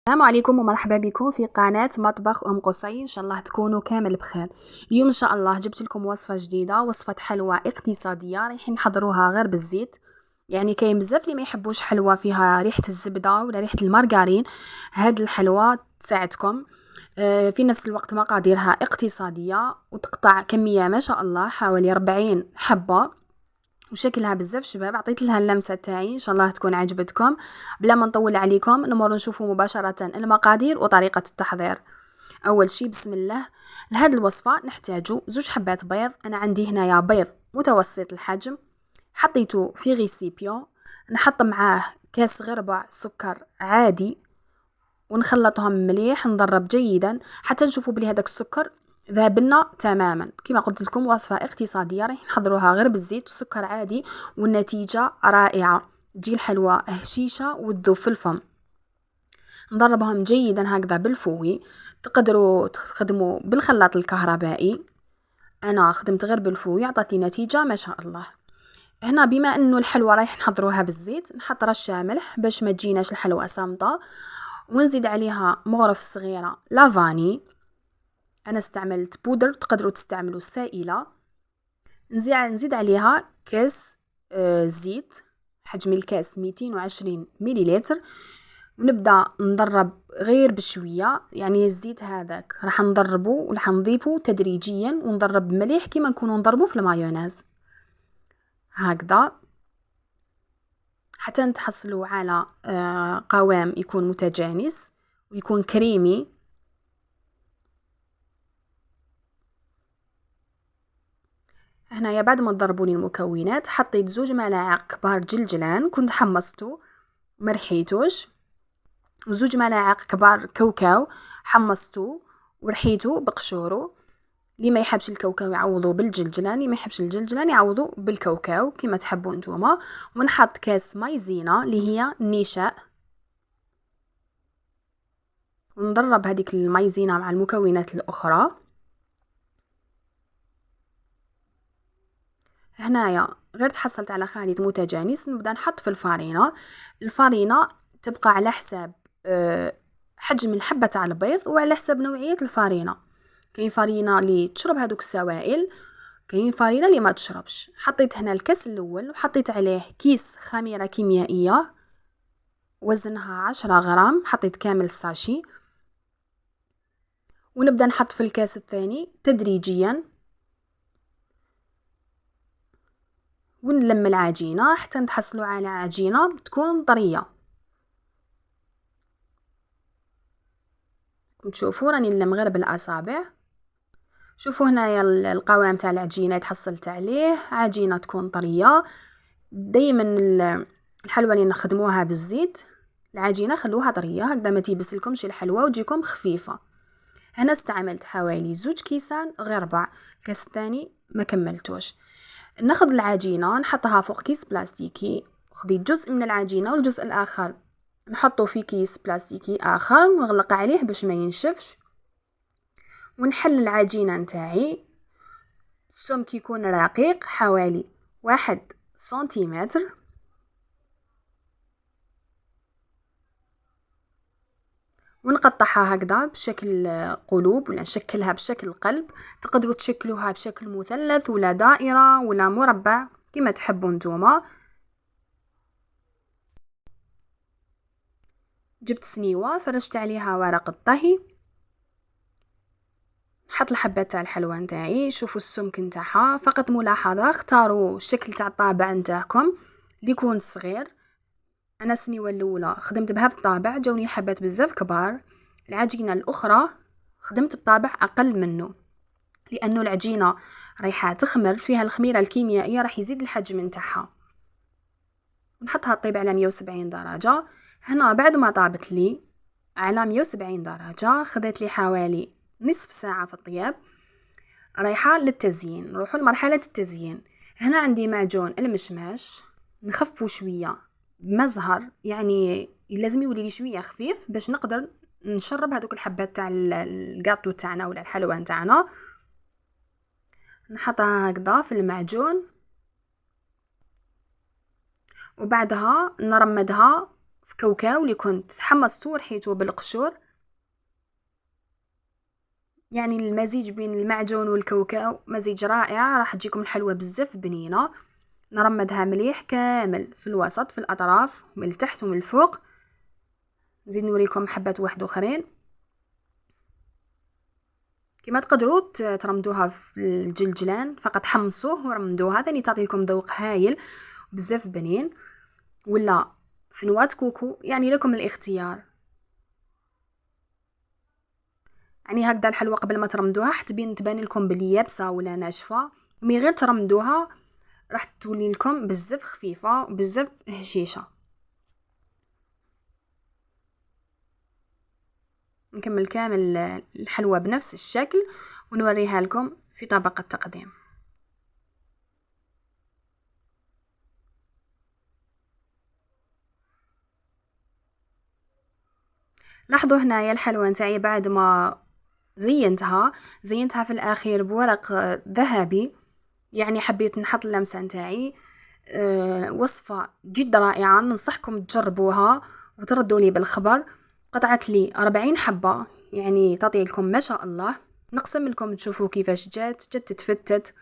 السلام عليكم ومرحبا بكم في قناة مطبخ أم قصي. إن شاء الله تكونوا كامل بخير. اليوم إن شاء الله جبت لكم وصفة جديدة، وصفة حلوى اقتصادية رايحين نحضروها غير بالزيت. يعني كاين بزاف اللي ما يحبوش حلوى فيها ريحة الزبدة ولا ريحة المارغرين. هاد الحلوى تساعدكم. في نفس الوقت مقاديرها اقتصادية وتقطع كمية ما شاء الله حوالي 40 حبة، وشكلها بزاف شباب. عطيت لها اللمسه تاعي، ان شاء الله تكون عجبتكم. بلا ما نطول عليكم نمر نشوفوا مباشره المقادير وطريقه التحضير. اول شي بسم الله. لهاد الوصفه نحتاجو 2 حبات بيض. انا عندي هنايا بيض متوسط الحجم، حطيته في غيسيبيون. نحط معاه كاس غربع سكر عادي ونخلطهم مليح، نضرب جيدا حتى نشوفوا بلي هذاك السكر ذاب لنا تماما. كما قلت لكم وصفه اقتصاديه راح نحضروها غير بالزيت وسكر عادي، والنتيجه رائعه. تجي الحلوى هشيشه وتذوب في الفم. نضربهم جيدا هكذا بالفوي. تقدروا تخدموا بالخلاط الكهربائي، انا خدمت غير بالفوي عطاتني نتيجه ما شاء الله. هنا بما انه الحلوى رايح نحضروها بالزيت، نحط رشه ملح باش ما تجيناش الحلوى صامته، ونزيد عليها مغرف صغيره لافاني. انا استعملت بودر، تقدروا تستعملوا سائله. نزيد عليها كاس زيت، حجم الكاس 220 مليلتر. ونبدا نضرب غير بشويه، يعني الزيت هذاك راح نضربه وراح نضيفه تدريجيا ونضرب مليح كيما نكونوا نضربه في المايونيز هكذا حتى نتحصلوا على قوام يكون متجانس ويكون كريمي. هنايا بعد ما تضربوني المكونات حطيت 2 ملاعق كبار جلجلان كنت حمصته مرحيتوش، و2 ملاعق كبار كاوكاو حمصته ورحيته بقشورو. اللي ما يحبش الكاوكاو يعوضوه بالجلجلان، اللي ما يحبش الجلجلان يعوضوه بالكاوكاو كما تحبوا نتوما. ونحط كاس مايزينا اللي هي النشاء، ونضرب هذيك المايزينا مع المكونات الاخرى. هنايا غير تحصلت على خليط متجانس، نبدا نحط في الفارينه تبقى على حساب حجم الحبه تاع البيض وعلى حساب نوعيه الفارينه. كاين فارينه اللي تشرب هذوك السوائل، كاين فارينه اللي ما تشربش. حطيت هنا الكاس الاول وحطيت عليه كيس خميره كيميائيه وزنها 10 غرام، حطيت كامل الساشي. ونبدا نحط في الكاس الثاني تدريجيا ونلم العجينه حتى نتحصلوا على عجينه تكون طريه. تشوفوا راني نلم غير بالاصابع. شوفوا هنايا القوام تاع العجينه يتحصلت عليه، عجينه تكون طريه. دائما الحلوى اللي نخدموها بالزيت العجينه خلوها طريه هكذا ما تيبسلكمش الحلوى وتجيكم خفيفه. هنا استعملت حوالي 2 كيسان غربع، الكاس الثاني ما كملتوش. ناخذ العجينه نحطها فوق كيس بلاستيكي، خديت جزء من العجينه والجزء الاخر نحطه في كيس بلاستيكي اخر ونغلق عليه باش ما ينشفش. ونحل العجينه نتاعي، السمك يكون رقيق حوالي 1 سنتيمتر. ونقطعها هكذا بشكل قلوب ولا نشكلها بشكل قلب. تقدروا تشكلوها بشكل مثلث ولا دائرة ولا مربع كما تحبوا نتوما. جبت سنيوة فرشت عليها ورق الطهي، نحط الحبات تاع الحلوى نتاعي. شوفوا السمك نتاعها، فقط ملاحظة اختاروا الشكل تاع الطابع نتاعكم اللي يكون صغير. انا السنيوة الاولى خدمت بهذا الطابع جاوني حبات بزاف كبار. العجينة الاخرى خدمت بطابع اقل منه، لانه العجينة رايحة تخمر فيها الخميرة الكيميائية راح يزيد الحجم نتاعها. نحطها تطيب على 170 درجة. هنا بعد ما طابت لي على 170 درجة خذت لي حوالي نصف ساعة في الطياب. رايحة للتزيين، نروحوا لمرحلة التزيين. هنا عندي معجون المشماش، نخفو شوية بمزهر، يعني لازم يولي لي شوية خفيف باش نقدر نشرب هذوك الحبات تاع الجاتو تاعنا ولا الحلوى نتاعنا. نحطها هكذا في المعجون وبعدها نرمدها في كاوكاو اللي كنت حمصته ورحيته بالقشور. يعني المزيج بين المعجون والكاوكاو مزيج رائع، راح تجيكم الحلوى بزاف بنينه. نرمدها مليح كامل في الوسط في الاطراف من التحت ومن الفوق. نزيد نوريكم حبات واحد اخرين كما تقدروا ترمدوها في الجلجلان، فقط حمصوه ورمدوها ثاني تعطي لكم ذوق هايل بزاف بنين. ولا في نوات كوكو، يعني لكم الاختيار. يعني هكذا الحلوى قبل ما ترمدوها حتى تبان لكم بلي يابسه ولا ناشفه، مي غير ترمدوها راح تولي لكم بزاف خفيفه بزاف هشيشه. نكمل كامل الحلوى بنفس الشكل ونوريها لكم في طبق التقديم. لاحظوا هنايا الحلوى نتاعي بعد ما زينتها في الاخير بورق ذهبي، يعني حبيت نحط اللمسه نتاعي. وصفه جد رائعه، ننصحكم تجربوها وتردوا لي بالخبر. قطعت لي 40 حبه، يعني تعطي لكم ما شاء الله. نقسم لكم تشوفوا كيفاش جات تتفتت،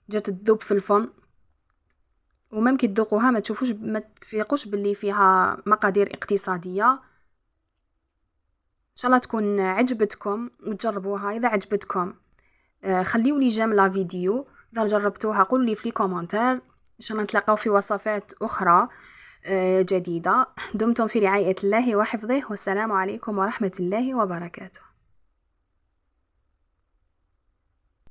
جات تذوب في الفم. وممكن تذوقوها ما تفيقوش باللي فيها مقادير اقتصاديه. ان شاء الله تكون عجبتكم وتجربوها. اذا عجبتكم خليوا لي جيم لا فيديو. اذا جربتوها قولوا لي في لي كومونتير. ان شاء الله نتلاقاو في وصفات اخرى جديده. دمتم في رعايه الله وحفظه، والسلام عليكم ورحمه الله وبركاته.